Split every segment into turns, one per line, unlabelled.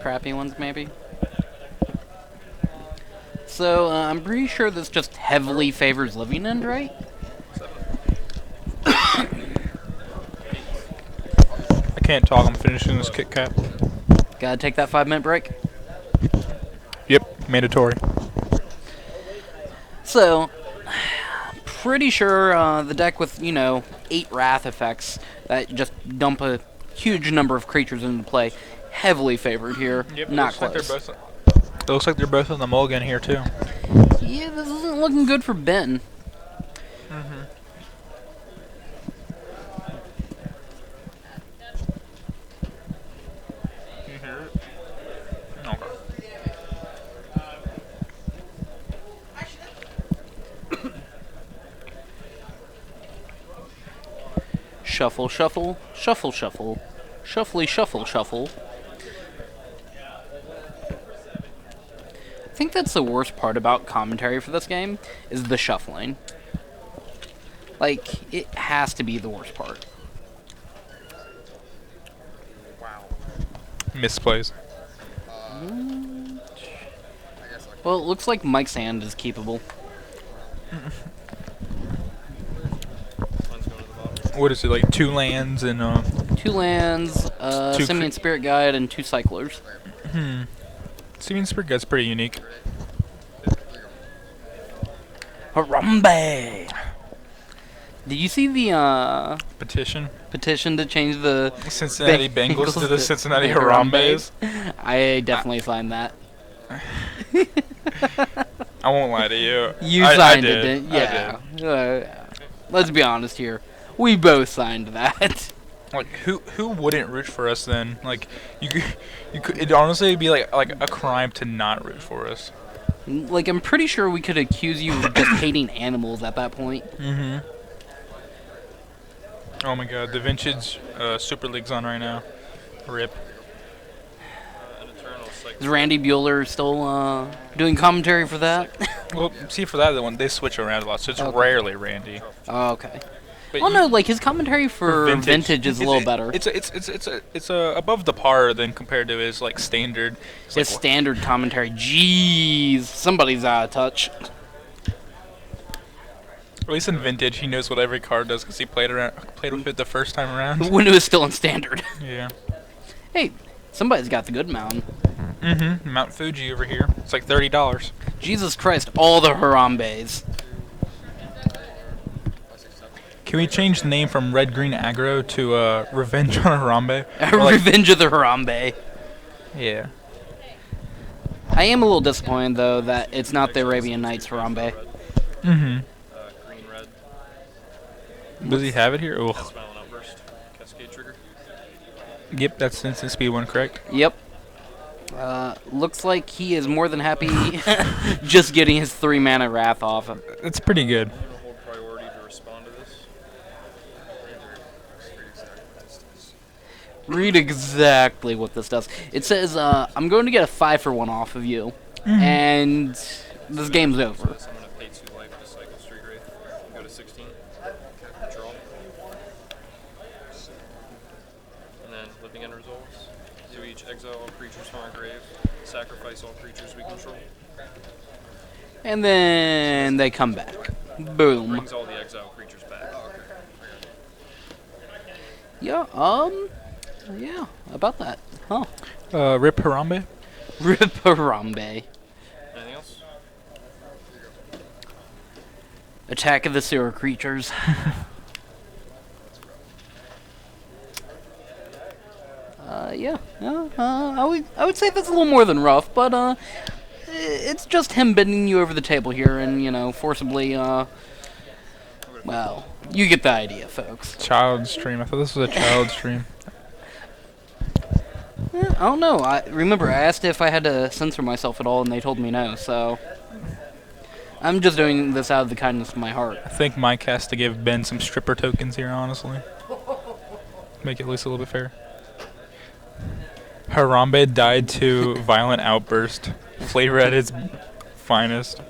crappy ones, maybe. So, I'm pretty sure this just heavily favors living end, right?
I can't talk. I'm finishing this Kit Kat.
Gotta take that 5-minute break.
Yep, mandatory.
So, pretty sure the deck with, 8 Wrath effects that just dump a huge number of creatures into play, heavily favored here.
Yep,
Not close.
It looks like they're both on the mulligan here, too.
Yeah, this isn't looking good for Ben.
Mm-hmm. Can you hear it? Okay.
Shuffle, shuffle, shuffle, shuffle. Shuffly, shuffle, shuffle. I think that's the worst part about commentary for this game, is the shuffling. Like, it has to be the worst part.
Wow. Misplays.
Well, it looks like Mike's hand is keepable.
What is it, like 2 lands and
2 lands, Simian Spirit Guide, and 2 Cyclers.
Simian Spirit Guide's pretty unique.
Harambe! Did you see the
Petition
petition to change the
Cincinnati Bengals to the Cincinnati Harambes?
I definitely signed that.
I won't lie to you.
You signed it, didn't you? Yeah. Let's be honest here. We both signed that.
Like who wouldn't root for us then? Like you could it'd honestly be like a crime to not root for us.
Like, I'm pretty sure we could accuse you of just hating animals at that point.
Mm-hmm. Oh my god, the Vintage Super League's on right now. RIP.
Is Randy Bueller still doing commentary for that?
Well, see, for that one, they switch around a lot, so it's rarely Randy.
Oh, okay.
But
Well, no, like his commentary for vintage is a little better.
It's above the par than compared to his like standard.
His standard commentary. Jeez, somebody's out of touch.
At least in vintage, he knows what every card does because he played with it the first time around.
When it was still in standard.
Yeah.
Hey, somebody's got the good mountain.
Mm-hmm. Mount Fuji over here. It's like $30.
Jesus Christ, all the Harambes.
Can we change the name from Red Green Aggro to Revenge on Harambe?
Revenge of the Harambe.
Yeah.
I am a little disappointed, though, that it's not the Arabian Nights Harambe.
Mm-hmm.
Green red.
Does he have it here? Oh.
Violent outburst. Cascade trigger.
Yep, that's instant speed one, correct?
Yep. Looks like he is more than happy just getting his 3-mana Wrath off.
That's pretty good.
I'm going to hold priority to respond to this.
Read exactly what this does. It says, I'm going to get a 5-for-1 off of you, and this game's over.
So I'm going to pay 2 life to cycle Street Wraith. Go to 16. Draw. And then living end resolves. Do each exile all creatures from our grave. Sacrifice all creatures we control.
And then they come back. Boom.
Brings all the exile creatures back.
Yeah, yeah, about that. Huh.
Rip Harambe?
Rip Harambe.
Anything else?
Attack of the Sewer Creatures. Yeah. I would say that's a little more than rough, but, it's just him bending you over the table here and, forcibly, well, you get the idea, folks.
Child stream. I thought this was a child stream.
I don't know. Remember, I asked if I had to censor myself at all, and they told me no, so I'm just doing this out of the kindness of my heart.
I think Mike has to give Ben some stripper tokens here, honestly. Make it at least a little bit fair. Harambe died to violent outburst. Flavor at its finest.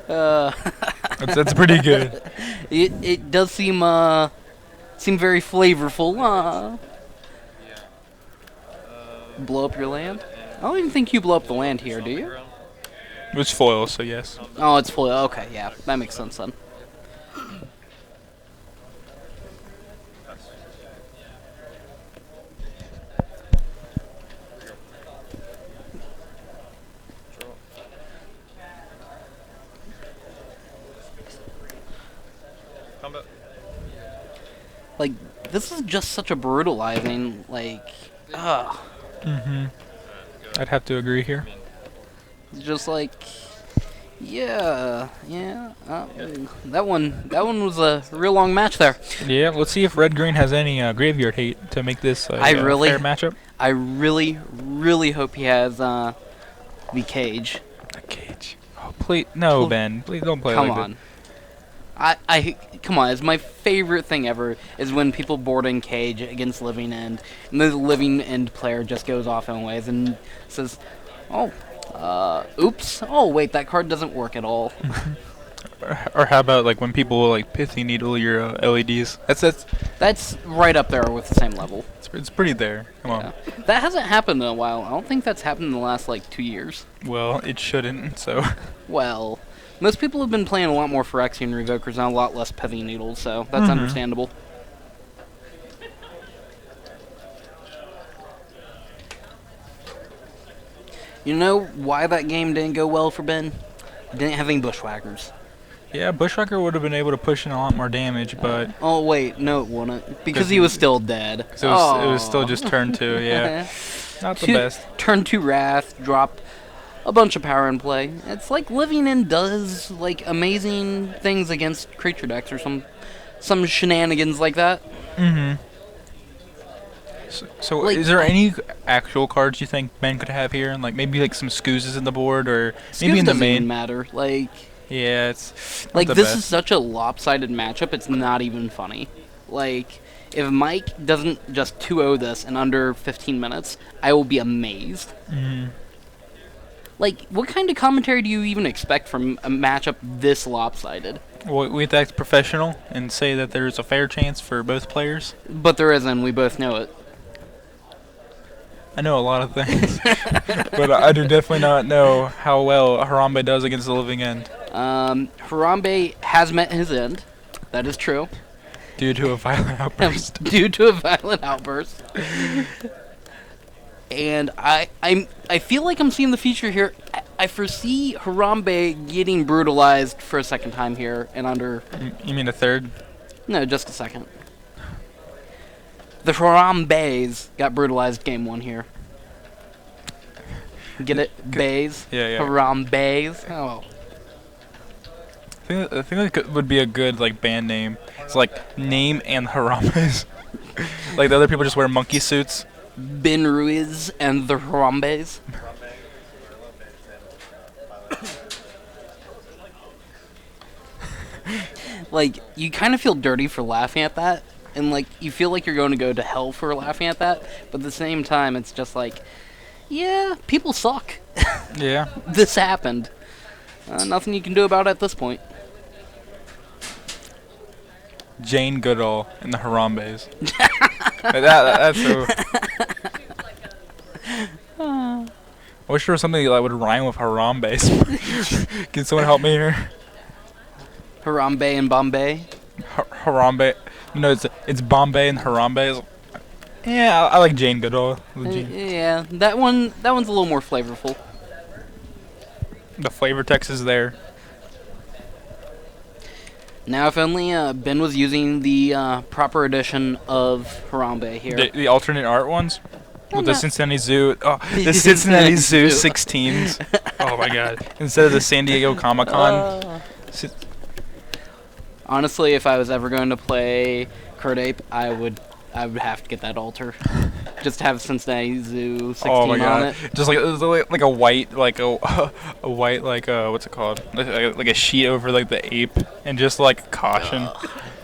That's pretty good.
It does seem very flavorful. Blow up your land. I don't even think you blow up the land here, do you?
It's foil, so yes.
Oh, it's full. Okay, yeah, that makes sense then.
Draw. Combat.
Like, this is just such a brutalizing, like, ugh.
Mm-hmm.
Go.
I'd have to agree
I
here.
mean,
It's just like, yeah. That one was a real long match there.
Yeah, let's see if Red Green has any graveyard hate to make this
I really-
fair matchup.
I really, really hope he has the cage.
A cage. Oh, please, no,
Pl-
Ben. Please don't play
Come
like
on. Come on. It's my favorite thing ever is when people board in cage against Living End, and the Living End player just goes off in ways and says, "Oh, oops. Oh, wait, that card doesn't work at all."
this. Or how about like when people like pithy needle your LEDs?
That's right up there with the same level.
It's pretty there. Come on.
Yeah. That hasn't happened in a while. I don't think that's happened in the last like 2 years.
Well, it shouldn't. So.
Well, most people have been playing a lot more Phyrexian Revokers and a lot less Pithy Needles, so that's understandable. You know why that game didn't go well for Ben? He didn't have any Bushwhackers.
Yeah, Bushwhacker would have been able to push in a lot more damage, but
Oh wait, no it wouldn't. Because he was still dead.
it was still just turn 2, yeah. Not the best.
Turn 2 Wrath, drop a bunch of power in play. It's like Living In does like amazing things against creature decks or some shenanigans like that.
Mm-hmm. So
Like-
is there any actual cards you think Ben could have here? And like maybe like some Scoozes in the board or maybe in the
Doesn't even
main?
matter. Like
Yeah, it's
Like,
not the
this
best.
is such a lopsided matchup, it's not even funny. Like, if Mike doesn't just 2-0 this in under 15 minutes, I will be amazed.
Mhm.
Like, what kind of commentary do you even expect from a matchup this lopsided?
Well, we have to act professional and say that there's a fair chance for both players.
But there isn't, we both know it.
I know a lot of things, but I do definitely not know how well Harambe does against the Living End
Harambe has met his end. That is true.
due to a violent outburst.
Due to a violent outburst. And I feel like I'm seeing the future here. I foresee Harambe getting brutalized for a second time here in under...
You mean a third?
No, just a second. The Harambes got brutalized game 1 here. Get it? Bays?
Yeah.
Harambes? Oh.
I think that would be a good like band name. It's like name and Harambes. Like the other people just wear monkey suits.
Ben Ruiz and the Harambes. Like, you kind of feel dirty for laughing at that. And, like, you feel like you're going to go to hell for laughing at that. But at the same time, it's just like, yeah, people suck.
Yeah.
This happened. Nothing you can do about it at this point.
Jane Goodall and the Harambes. That's so. I wish there was something that would rhyme with Harambes. Can someone help me here?
Harambe and Bombay.
Harambe. No, it's Bombay and Harambe. Yeah, I like Jane Goodall.
Yeah, that one's a little more flavorful.
The flavor text is there.
Now, if only Ben was using the proper edition of Harambe here.
The alternate art ones? With the
no.
Cincinnati Zoo. Oh,
The
the Cincinnati
Cincinnati
Zoo
Zoo.
16s. Oh my god. Instead of the San Diego Comic Con.
Honestly, if I was ever going to play Kurt Ape, I would have to get that altar. Just to have Cincinnati Zoo 16
Oh my
on
god.
it.
Just like a white, like a white, like what's it called? Like a sheet over like the ape and just like caution.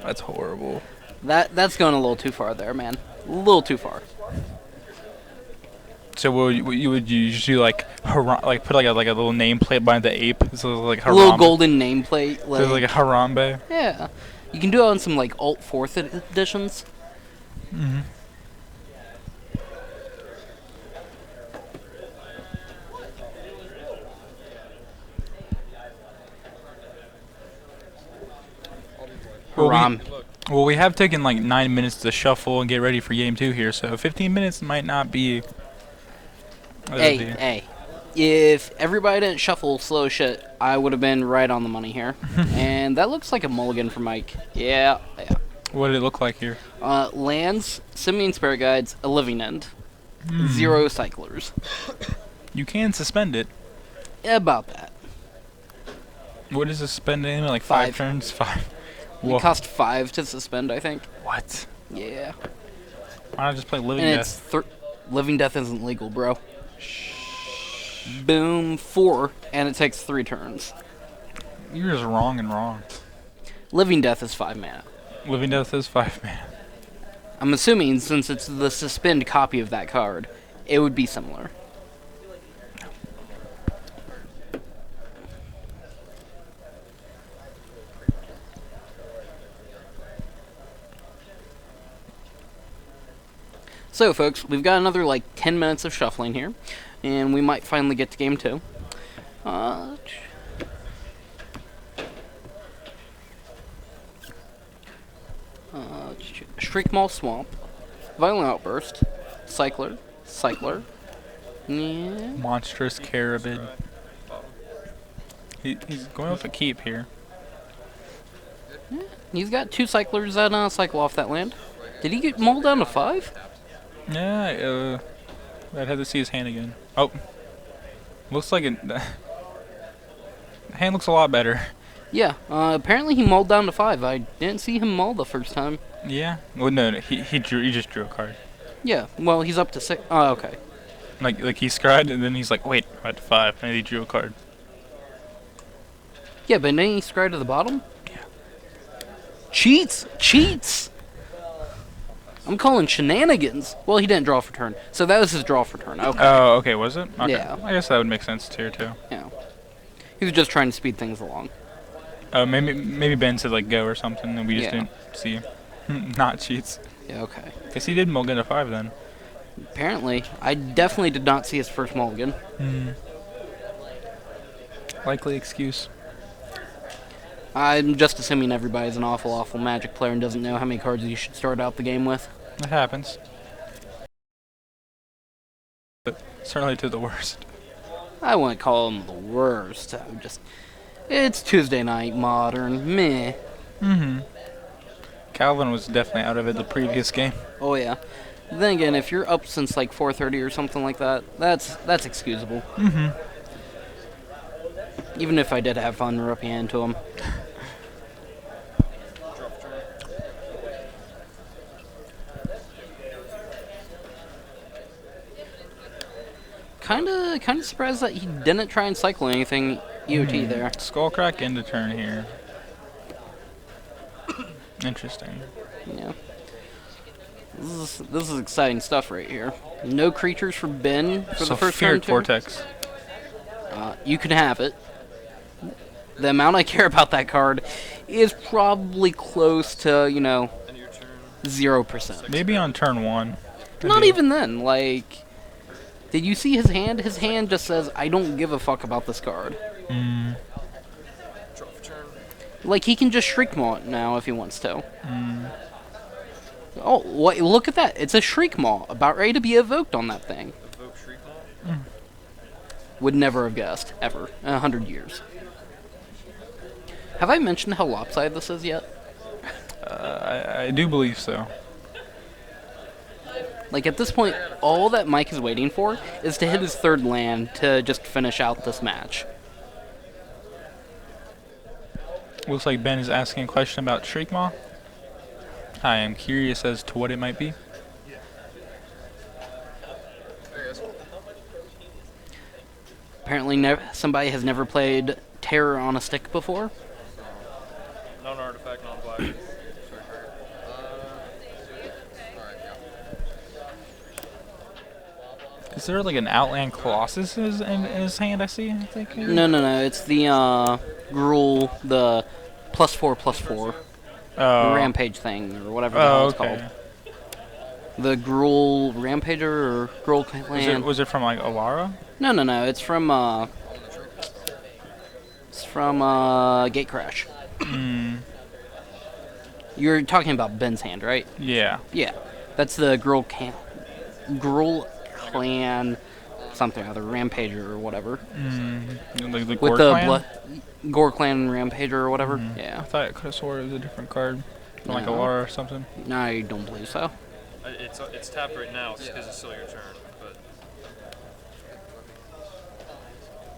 That's horrible.
That's going a little too far there, man. A little too far.
So would you usually like put like a little nameplate behind the ape? So like
A little
Harambe.
golden nameplate.
So like a Harambe.
Yeah. You can do it on some like alt 4th editions.
Mm-hmm.
Rom.
Well, we have taken like 9 minutes to shuffle and get ready for game 2 here, so 15 minutes might not be.
Hey. If everybody didn't shuffle slow shit, I would have been right on the money here. And that looks like a mulligan for Mike. Yeah.
What did it look like here?
Lands, Simian Spirit Guides, a Living End. 0 cyclers.
You can suspend it.
About that.
What is suspending? Like 5
5.
turns? 5.
It cost 5 to suspend, I think.
What?
Yeah.
Why not just play Living
And
Death?
it's Living Death isn't legal, bro. Boom, 4, and it takes 3 turns.
You're just wrong and wrong.
Living Death is 5 mana.
Living Death is 5 mana.
I'm assuming since it's the suspend copy of that card, it would be similar. So, folks, we've got another, like, 10 minutes of shuffling here, and we might finally get to game 2. Shriek Maw Swamp, Violent Outburst, Cycler, yeah.
Monstrous Carabid. He's going with a keep here.
He's got 2 Cyclers that cycle off that land. Did he get mauled down to 5?
Yeah, I'd have to see his hand again. Oh. Looks like it. The hand looks a lot better.
Yeah, apparently he mauled down to 5. I didn't see him maul the first time.
Yeah. Well, no, he just drew a card.
Yeah, well, he's up to 6. Oh, okay.
Like he scried and then he's like, wait, I'm at 5, and he drew a card.
Yeah, but then he scryed to the bottom?
Yeah.
Cheats! I'm calling shenanigans. Well, he didn't draw for turn, so that was his draw for turn. Okay.
Oh, okay, was it? Okay.
Yeah.
I guess that would make sense too.
Yeah. He was just trying to speed things along.
Oh, maybe Ben said like go or something, and we just
Yeah.
didn't see. Not cheats.
Yeah, okay.
Guess he did mulligan to 5 then.
Apparently, I definitely did not see his first mulligan.
Likely excuse.
I'm just assuming everybody's an awful Magic player and doesn't know how many cards you should start out the game with.
It happens. But certainly to the worst.
I wouldn't call him the worst. It's Tuesday night, modern, meh.
Calvin was definitely out of it the previous game.
Oh yeah. Then again, if you're up since like 4:30 or something like that, that's excusable. Even if I did have fun ripping into him. Kinda surprised that he didn't try and cycle anything EOT there.
Skullcrack into turn here. Interesting.
Yeah. This is exciting stuff right here. No creatures for Ben for the first turn.
Sulfuric Vortex.
You can have it. The amount I care about that card is probably close to,
End of your turn.
0%.
Maybe on turn 1.
Not even then. Like, did you see his hand? His hand just says, I don't give a fuck about this card.
Draw for turn.
Like, he can just Shriek Maw it now if he wants to. Oh, look at that. It's a Shriek Maw, about ready to be evoked on that thing.
Evoke Shriek Maw.
Would never have guessed, ever, in 100 years. Have I mentioned how lopsided this is yet?
I do believe so.
Like, at this point, all that Mike is waiting for is to hit his 3rd land to just finish out this match.
Looks like Ben is asking a question about Shriekmaw. I am curious as to what it might be.
Apparently, somebody has never played Terror on a Stick before.
Non-artifact, non-black.
Is there like an Outland Colossus in his hand? I see. I think.
No. It's the Gruul, the +4/+4 Rampage thing or whatever the hell it's called. The Gruul Rampager or Gruul Clan.
Was it from like Alara?
No. It's from Gatecrash. You're talking about Ben's hand, right?
Yeah.
Yeah. That's the girl clan something or other, Rampager or whatever.
Like the
With
Gore
the
clan?
Gore clan Rampager or whatever.
I
Yeah.
thought I could have swore it was a different card. From like a
No.
Lara or something.
No, I don't believe so.
It's tapped right now because it's still your turn. But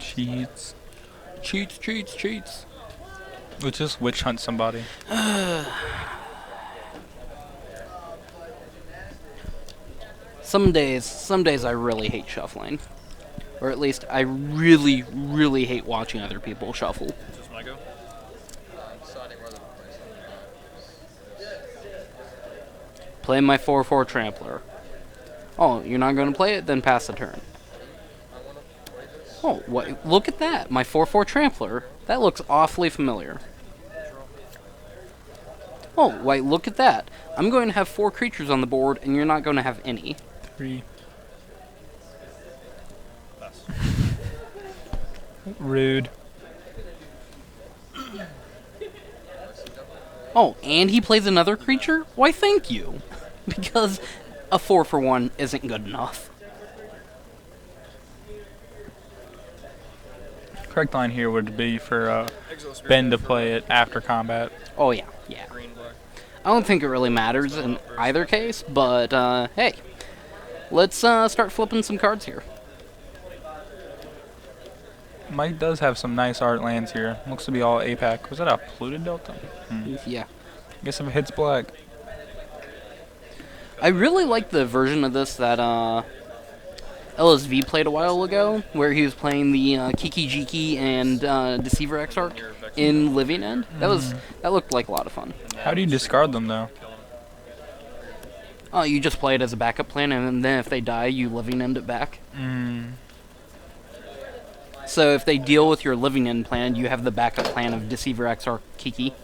Cheats.
Cheats.
Let's just witch hunt somebody.
Some days I really hate shuffling. Or at least I really, really hate watching other people shuffle.
just my go.
Play my 4/4 Trampler. Oh, you're not going to play it? Then pass the turn. Oh, what? Look at that. My 4/4 Trampler. That looks awfully familiar. Oh, wait, look at that. I'm going to have 4 creatures on the board, and you're not going to have any.
3.
Pass.
Rude.
Oh, and he plays another creature? Why, thank you. Because a 4-for-1 isn't good enough.
Correct line here would be for
Exile Spirit
Ben to
for
play it after combat.
Oh, yeah.
green, black.
I don't think it really matters in either case, but, hey. Let's, start flipping some cards here.
Mike does have some nice art lands here. Looks to be all APAC. Was that a polluted delta?
Yeah.
Guess if it hits black.
I really like the version of this that LSV played a while ago, where he was playing the Kiki Jiki and Deceiver Exarch in Living End. That looked like a lot of fun.
How do you discard them though?
Kill him.
Oh, you just play it as a backup plan, and then if they die, you Living End it back. So if they deal with your Living End plan, you have the backup plan of Deceiver Exarch Kiki.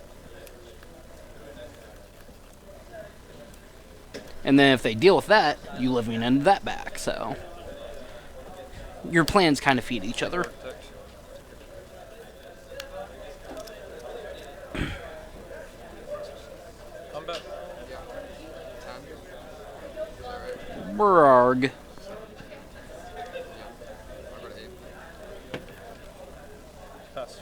And then if they deal with that, you Living End that back, so your plans kind of feed each other.
Protect. Combat.
Brarg.
Pass.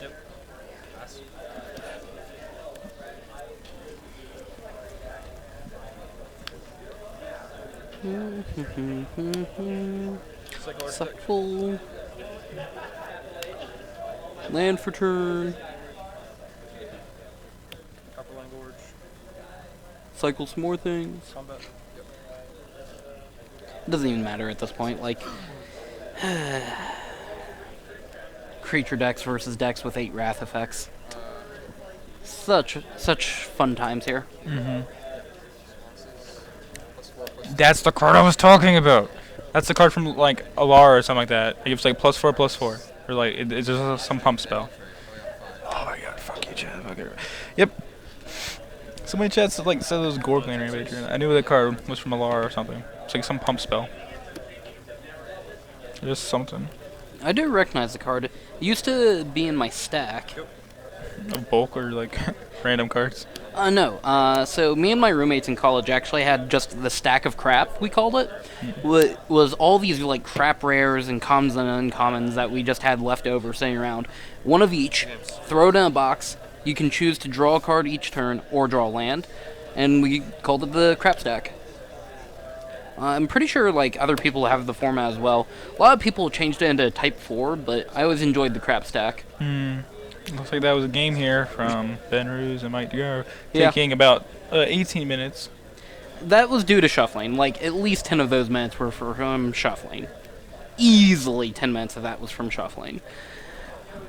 Yep. Pass. Cycle Architect.
Cycle. Land for turn.
Copperline Gorge.
Cycle some more things.
Combat.
It doesn't even matter at this point. Like, creature decks versus decks with 8 wrath effects. Such fun times here.
That's the card I was talking about. That's the card from like Alara or something like that. It gives like +4/+4, or like it's just some pump spell. Oh my god! Fuck you, Chad. Okay. Yep. So many chats like said those Gore Clan Rampager. I knew that card was from Alara or something. It's like some pump spell. Just something.
I do recognize the card. It used to be in my stack.
A bulk or like random cards.
No. So me and my roommates in college actually had just the stack of crap, we called it. Was all these like crap rares and commons and uncommons that we just had left over sitting around. One of each. Throw it in a box. You can choose to draw a card each turn or draw land. And we called it the crap stack. I'm pretty sure like other people have the format as well. A lot of people changed it into Type 4, but I always enjoyed the crap stack.
Looks like that was a game here from Ben Ruiz and Mike Degaro,
Yeah.
taking about 18 minutes.
That was due to shuffling. Like, at least 10 of those minutes were from shuffling. Easily 10 minutes of that was from shuffling.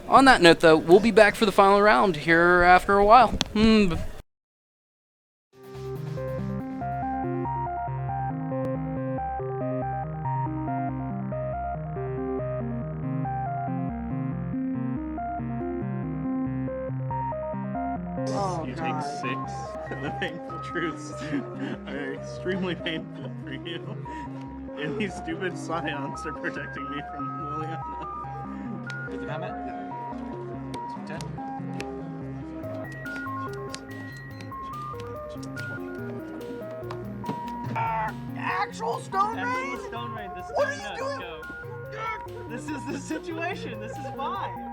On that note, though, we'll be back for the final round here after a while.
You take 6. The painful truths are extremely painful for you. And these stupid scions are protecting me from Liliana.
With the combat?
Yeah.
10.
Actual Stone
Actual
Rain?
Stone Rain. This
What
time,
are you
no,
doing?
let's go. This is the situation. This is fine.